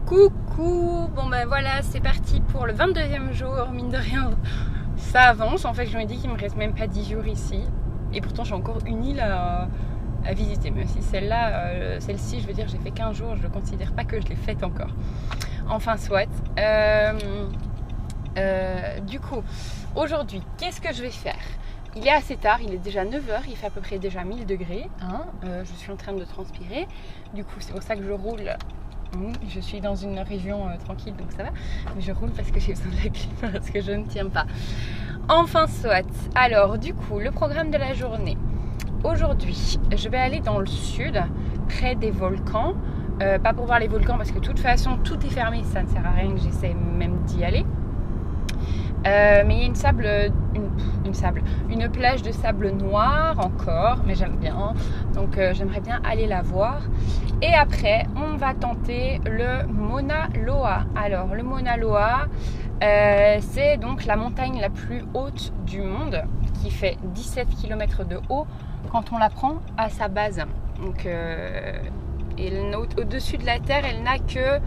Coucou, bon ben voilà, c'est parti pour le 22e jour, mine de rien, ça avance. En fait, je me dis qu'il me reste même pas 10 jours ici. Et pourtant, j'ai encore une île à visiter. Mais si celle-là, celle-ci, je veux dire, j'ai fait 15 jours, je ne considère pas que je l'ai faite encore. Enfin, soit. Du coup, aujourd'hui, qu'est-ce que je vais faire ? Il est assez tard, il est déjà 9h, il fait à peu près déjà 1000 degrés. Je suis en train de transpirer. Du coup, c'est pour ça que je roule. Je suis dans une région tranquille, donc ça va. Mais je roule parce que j'ai besoin de la clim, parce que je ne tiens pas. Enfin, soit. Alors, du coup, le programme de la journée. Aujourd'hui, je vais aller dans le sud, près des volcans. Pas pour voir les volcans, parce que de toute façon, tout est fermé. Ça ne sert à rien que j'essaie même d'y aller. Mais il y a une plage de sable noir encore, mais j'aime bien, donc j'aimerais bien aller la voir. Et après, on va tenter le Mauna Loa. Alors, le Mauna Loa, c'est donc la montagne la plus haute du monde, qui fait 17 km de haut quand on la prend à sa base. Donc, au-dessus de la Terre, elle n'a que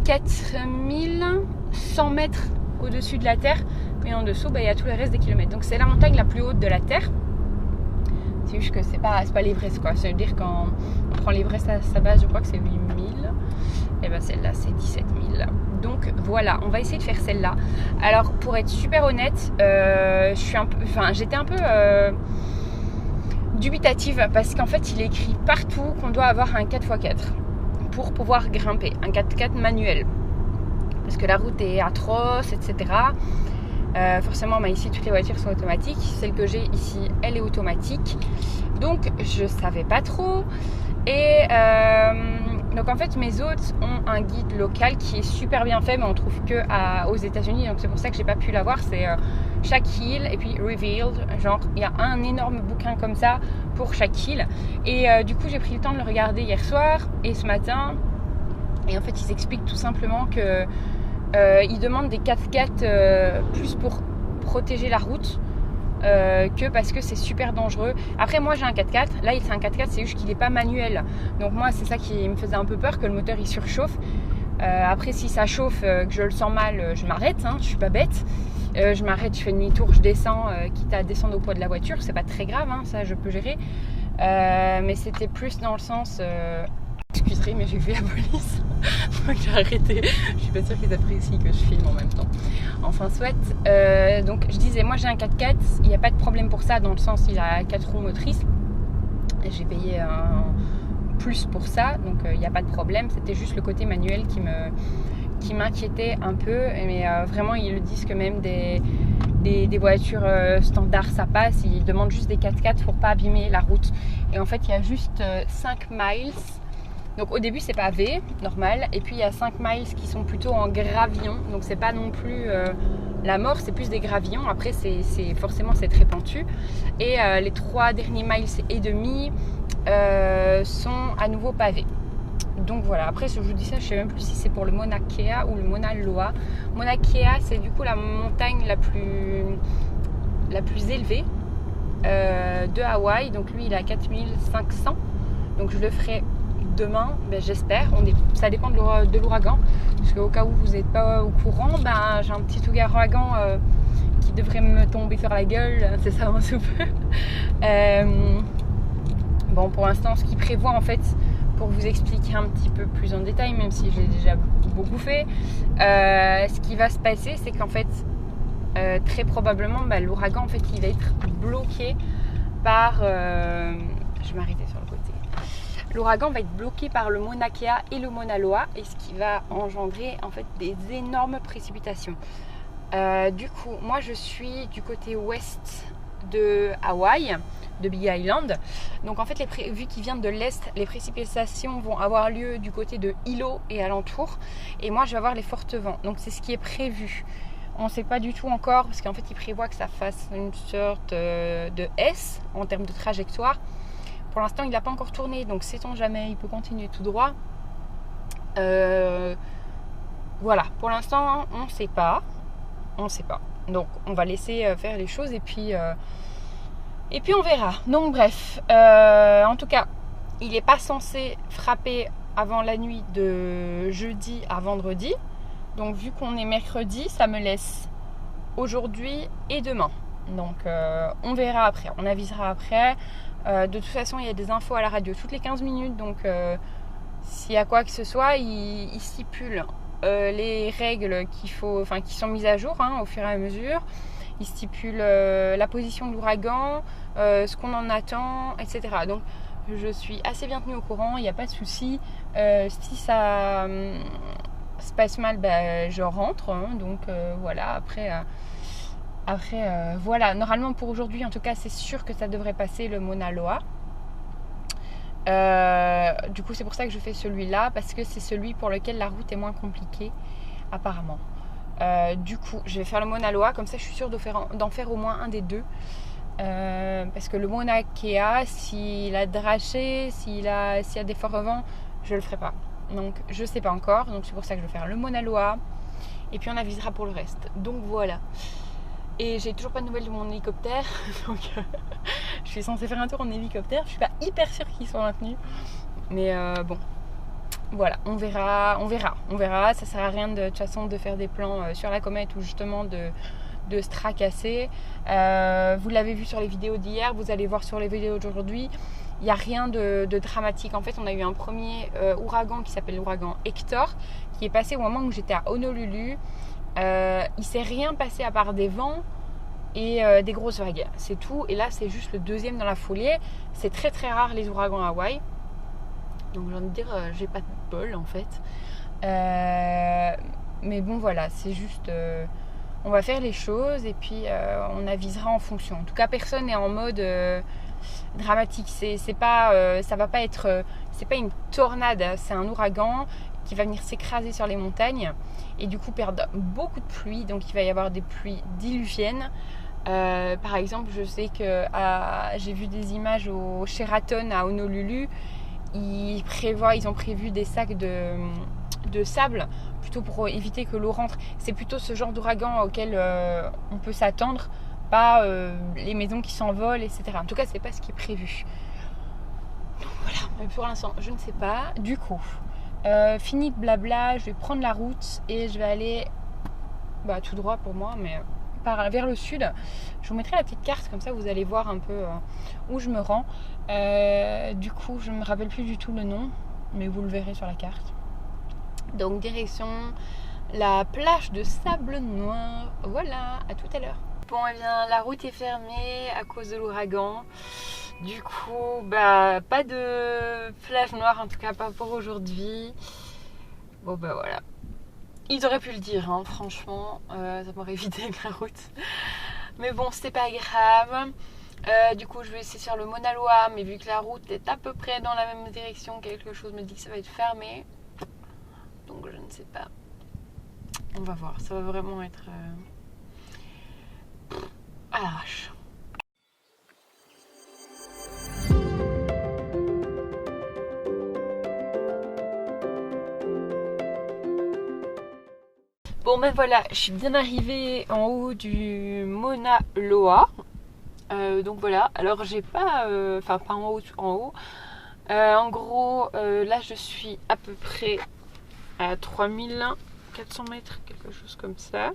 4100 mètres au-dessus de la Terre, mais en dessous, il y a tout le reste des kilomètres. Donc c'est la montagne la plus haute de la Terre. C'est juste que c'est pas l'Everest, quoi. Ça veut dire quand on prend l'Everest à sa base, je crois que c'est 8000. Et bien celle-là, c'est 17 000. Donc voilà, on va essayer de faire celle-là. Alors pour être super honnête, j'étais un peu dubitative parce qu'en fait, il est écrit partout qu'on doit avoir un 4x4 pour pouvoir grimper, un 4x4 manuel. Parce que la route est atroce, etc. Forcément, ici, toutes les voitures sont automatiques. Celle que j'ai ici, elle est automatique. Donc, je ne savais pas trop. Et donc, en fait, mes hôtes ont un guide local qui est super bien fait, mais on ne trouve qu'aux États-Unis. Donc, c'est pour ça que je n'ai pas pu l'avoir. C'est chaque île et puis Revealed. Genre, il y a un énorme bouquin comme ça pour chaque île. Et du coup, j'ai pris le temps de le regarder hier soir et ce matin. Et en fait, ils expliquent tout simplement que ils demandent des 4x4 plus pour protéger la route que parce que c'est super dangereux. Après, moi j'ai un 4x4, là c'est un 4x4, c'est juste qu'il n'est pas manuel. Donc moi c'est ça qui me faisait un peu peur, que le moteur il surchauffe. Après si ça chauffe, que je le sens mal, je m'arrête, je suis pas bête. Je m'arrête, je fais demi-tour, je descends, quitte à descendre au poids de la voiture, c'est pas très grave, ça je peux gérer. Mais c'était plus dans le sens... Excuserai, mais j'ai vu la police. Donc j'ai arrêté. Je suis pas sûre qu'ils apprécient que je filme en même temps. Enfin, soit. Donc je disais, moi j'ai un 4x4. Il n'y a pas de problème pour ça, dans le sens il a 4 roues motrices. Et j'ai payé un plus pour ça. Donc il n'y a pas de problème. C'était juste le côté manuel qui m'inquiétait un peu. Mais vraiment, ils le disent que même des voitures standards, ça passe. Ils demandent juste des 4x4 pour pas abîmer la route. Et en fait, il y a juste 5 miles. Donc au début c'est pavé, normal, et puis il y a 5 miles qui sont plutôt en gravillon, donc c'est pas non plus la mort, c'est plus des gravillons. Après forcément c'est très pentu, et les 3 derniers miles et demi sont à nouveau pavés. Donc voilà, après je vous dis ça, je sais même plus si c'est pour le Mauna Kea ou le Mauna Loa. Mauna Kea, c'est du coup la montagne la plus élevée de Hawaï, donc lui il est à 4500, donc je le ferai demain, j'espère. Ça dépend de l'ouragan, parce qu'au cas où vous n'êtes pas au courant, j'ai un petit ouragan qui devrait me tomber sur la gueule, c'est ça sous peu. Bon, pour l'instant, ce qu'il prévoit en fait, pour vous expliquer un petit peu plus en détail, même si j'ai déjà beaucoup fait, ce qui va se passer, c'est qu'en fait, très probablement, l'ouragan en fait, il va être bloqué par... je vais m'arrêter sur le côté. L'ouragan va être bloqué par le Mauna Kea et le Mauna Loa, et ce qui va engendrer en fait des énormes précipitations. Du coup, moi je suis du côté ouest de Hawaï, de Big Island. Donc en fait, vu qu'ils viennent de l'est, les précipitations vont avoir lieu du côté de Hilo et alentour. Et moi, je vais avoir les fortes vents. Donc c'est ce qui est prévu. On ne sait pas du tout encore, parce qu'en fait, ils prévoient que ça fasse une sorte de S en termes de trajectoire. Pour l'instant, il n'a pas encore tourné, donc sait-on jamais, il peut continuer tout droit. Voilà, pour l'instant, on ne sait pas. Donc, on va laisser faire les choses et puis on verra. Donc, bref, en tout cas, il n'est pas censé frapper avant la nuit de jeudi à vendredi. Donc vu qu'on est mercredi, ça me laisse aujourd'hui et demain. Donc on verra après, on avisera après. De toute façon, il y a des infos à la radio toutes les 15 minutes. Donc s'il y a quoi que ce soit, ils stipulent les règles qui sont mises à jour au fur et à mesure. Ils stipulent la position de l'ouragan, ce qu'on en attend, etc. Donc je suis assez bien tenue au courant, il n'y a pas de souci. Si ça se passe mal, je rentre. Donc voilà, après voilà, normalement pour aujourd'hui, en tout cas, c'est sûr que ça devrait passer le Mauna Loa. Du coup, c'est pour ça que je fais celui-là, parce que c'est celui pour lequel la route est moins compliquée, apparemment. Du coup, je vais faire le Mauna Loa, comme ça je suis sûre d'en faire au moins un des deux. Parce que le Mauna Kea, s'il a draché, s'il y a des forts vents, je le ferai pas. Donc je sais pas encore, donc c'est pour ça que je vais faire le Mauna Loa. Et puis on avisera pour le reste. Donc voilà. Et j'ai toujours pas de nouvelles de mon hélicoptère. Donc je suis censée faire un tour en hélicoptère. Je suis pas hyper sûre qu'ils sont maintenus. Mais bon. Voilà, on verra. Ça sert à rien de toute façon de faire des plans sur la comète ou justement de se tracasser. Vous l'avez vu sur les vidéos d'hier, vous allez voir sur les vidéos d'aujourd'hui. Il n'y a rien de dramatique. En fait, on a eu un premier ouragan qui s'appelle l'ouragan Hector, qui est passé au moment où j'étais à Honolulu. Il s'est rien passé à part des vents et des grosses vagues. C'est tout. Et là, c'est juste le deuxième dans la foulée. C'est très très rare les ouragans à Hawaï. Donc j'ai envie de dire, j'ai pas de bol en fait. Mais bon voilà, c'est juste... on va faire les choses et puis on avisera en fonction. En tout cas, personne n'est en mode dramatique. C'est pas, ça va pas être... c'est pas une tornade, c'est un ouragan qui va venir s'écraser sur les montagnes et du coup perdre beaucoup de pluie. Donc il va y avoir des pluies diluviennes. Par exemple, je sais que j'ai vu des images au Sheraton à Honolulu. Ils ont prévu des sacs de sable plutôt pour éviter que l'eau rentre. C'est plutôt ce genre d'ouragan auquel on peut s'attendre, pas les maisons qui s'envolent, etc. En tout cas, c'est pas ce qui est prévu. Donc voilà, mais pour l'instant, je ne sais pas. Du coup, fini de blabla, je vais prendre la route et je vais aller tout droit pour moi, mais vers le sud. Je vous mettrai la petite carte, comme ça vous allez voir un peu où je me rends. Du coup, je ne me rappelle plus du tout le nom, mais vous le verrez sur la carte. Donc direction la plage de sable noir. Voilà, à tout à l'heure. Bon, eh bien, la route est fermée à cause de l'ouragan. Du coup, pas de plage noire, en tout cas pas pour aujourd'hui. Bon, voilà. Ils auraient pu le dire, franchement, ça m'aurait évité avec la route. Mais bon, c'est pas grave. Du coup, je vais essayer de faire le Mauna Loa, mais vu que la route est à peu près dans la même direction, quelque chose me dit que ça va être fermé. Donc, je ne sais pas. On va voir, ça va vraiment être à l'arrache. Bon voilà, je suis bien arrivée en haut du Mauna Loa. Donc voilà, alors j'ai pas... pas en haut. En gros, là je suis à peu près à 3400 mètres, quelque chose comme ça.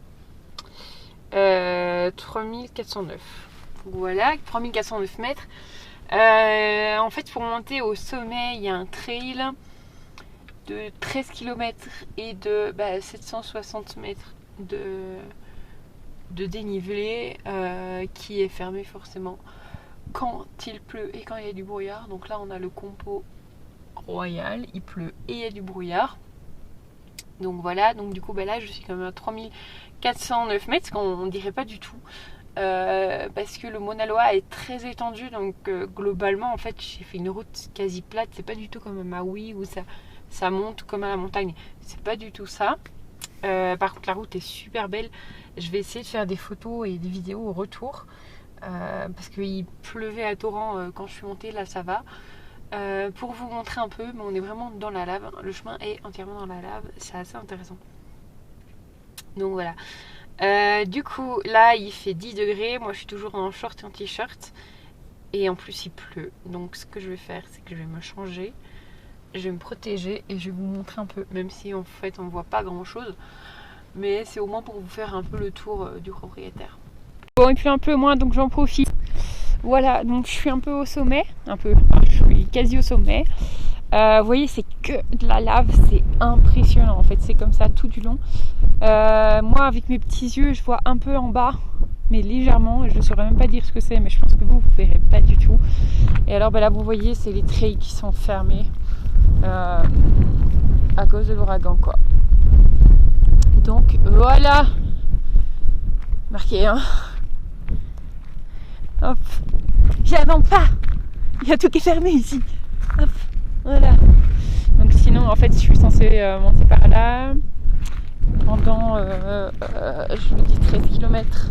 3409. Voilà, 3409 mètres. En fait, pour monter au sommet, il y a un trail de 13 km et de 760 mètres de dénivelé qui est fermé forcément quand il pleut et quand il y a du brouillard. Donc là, on a le compo royal, il pleut et il y a du brouillard. Donc voilà, donc du coup là je suis quand même à 3409 mètres, ce qu'on dirait pas du tout. Parce que le Mauna Loa est très étendu, donc globalement en fait j'ai fait une route quasi plate. C'est pas du tout comme à Maui où ça monte comme à la montagne, c'est pas du tout ça. Par contre la route est super belle. Je vais essayer de faire des photos et des vidéos au retour parce qu'il pleuvait à torrent quand je suis montée. Là ça va. Pour vous montrer un peu, mais on est vraiment dans la lave. Le chemin est entièrement dans la lave, c'est assez intéressant. Donc voilà. Du coup là il fait 10 degrés. Moi je suis toujours en short et en t-shirt. Et en plus il pleut. Donc ce que je vais faire, c'est que je vais me changer. je vais me protéger et je vais vous montrer un peu, même si en fait on ne voit pas grand chose, mais c'est au moins pour vous faire un peu le tour du propriétaire. Bon, il pleut un peu moins donc j'en profite. Voilà, donc je suis un peu au sommet, je suis quasi au sommet. Vous voyez, c'est que de la lave, c'est impressionnant en fait, c'est comme ça tout du long. Moi avec mes petits yeux je vois un peu en bas, mais légèrement, je ne saurais même pas dire ce que c'est, mais je pense que vous ne verrez pas du tout. Et alors là vous voyez, c'est les trails qui sont fermés à cause de l'ouragan quoi. Donc voilà, marqué hein. Hop, j'avance pas, il y a tout qui est fermé ici. Hop, voilà. Donc sinon en fait je suis censée monter par là pendant je vous dis 13 km.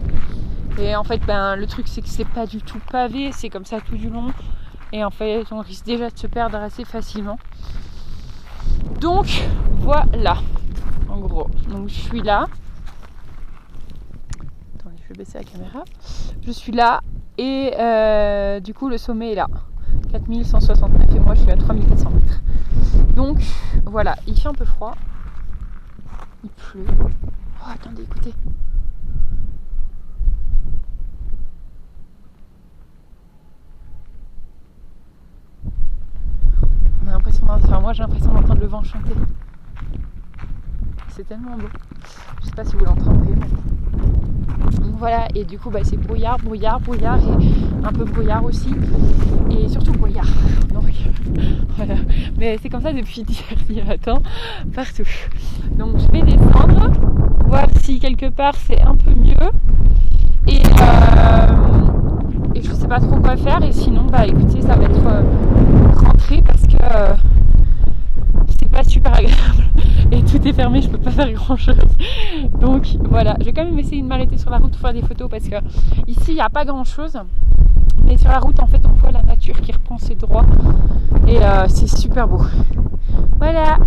Et en fait le truc c'est que c'est pas du tout pavé, c'est comme ça tout du long. Et en fait on risque déjà de se perdre assez facilement. Donc voilà, en gros. Donc je suis là. Attendez, je vais baisser la caméra. Je suis là et du coup le sommet est là. 4169 et moi je suis à 3400 mètres. Donc voilà, il fait un peu froid. Il pleut. Oh attendez, écoutez. On a l'impression moi j'ai l'impression d'entendre le vent chanter. C'est tellement beau. Je sais pas si vous l'entendrez. Donc voilà, et du coup c'est brouillard et un peu brouillard aussi. Et surtout brouillard. Donc voilà. Mais c'est comme ça depuis hier matin, partout. Donc je vais descendre, voir si quelque part c'est un peu mieux. Et je sais pas trop quoi faire. Et sinon écoutez, ça va être rentrée parce que c'est pas super agréable et tout est fermé, je peux pas faire grand chose. Donc voilà, je vais quand même essayer de m'arrêter sur la route pour faire des photos parce que ici il n'y a pas grand chose, mais sur la route en fait on voit la nature qui reprend ses droits et c'est super beau. Voilà.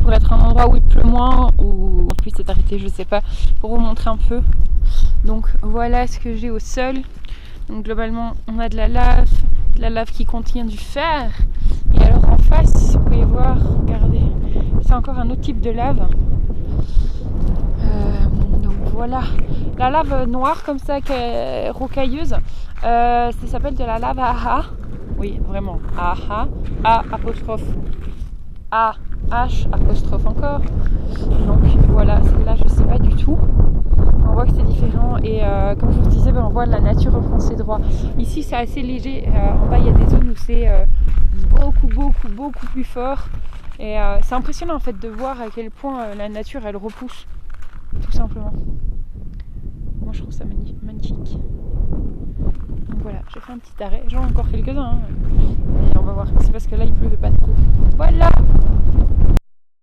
Pour être un endroit où il pleut moins ou en plus c'est arrêté, je sais pas, pour vous montrer un peu. Donc voilà ce que j'ai au sol. Donc globalement on a de la lave qui contient du fer. Et alors en face, si vous pouvez voir, regardez, c'est encore un autre type de lave. Donc voilà, la lave noire comme ça, qui est rocailleuse, ça s'appelle de la lave AHA. Oui, vraiment, AHA, A apostrophe A H apostrophe encore. Donc voilà, celle-là je sais pas du tout. On voit que c'est différent et comme je vous disais, on voit la nature reprend ses droits. Ici c'est assez léger, en bas il y a des zones où c'est beaucoup plus fort. Et c'est impressionnant en fait de voir à quel point la nature elle repousse, tout simplement. Moi je trouve ça magnifique. Donc voilà, j'ai fait un petit arrêt, j'en ai encore quelques-uns hein. Et on va voir, c'est parce que là il pleuvait pas trop. Voilà.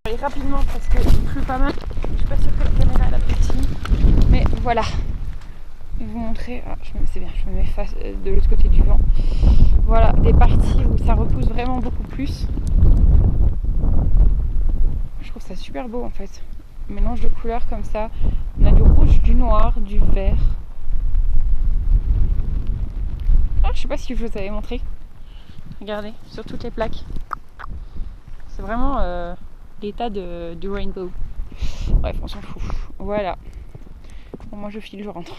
Je vais aller rapidement parce qu'il pleut pas mal. Je suis pas sûre que la caméra elle a petit, mais voilà. Je vais vous montrer, c'est bien, je me mets face de l'autre côté du vent. Voilà, des parties où ça repousse vraiment beaucoup plus. Je trouve ça super beau en fait. Un mélange de couleurs comme ça. On a du rouge, du noir, du vert. Je sais pas si je vous avais montré. Regardez, sur toutes les plaques. C'est vraiment l'état du rainbow. Bref, on s'en fout. Voilà. Bon, moi je file, je rentre.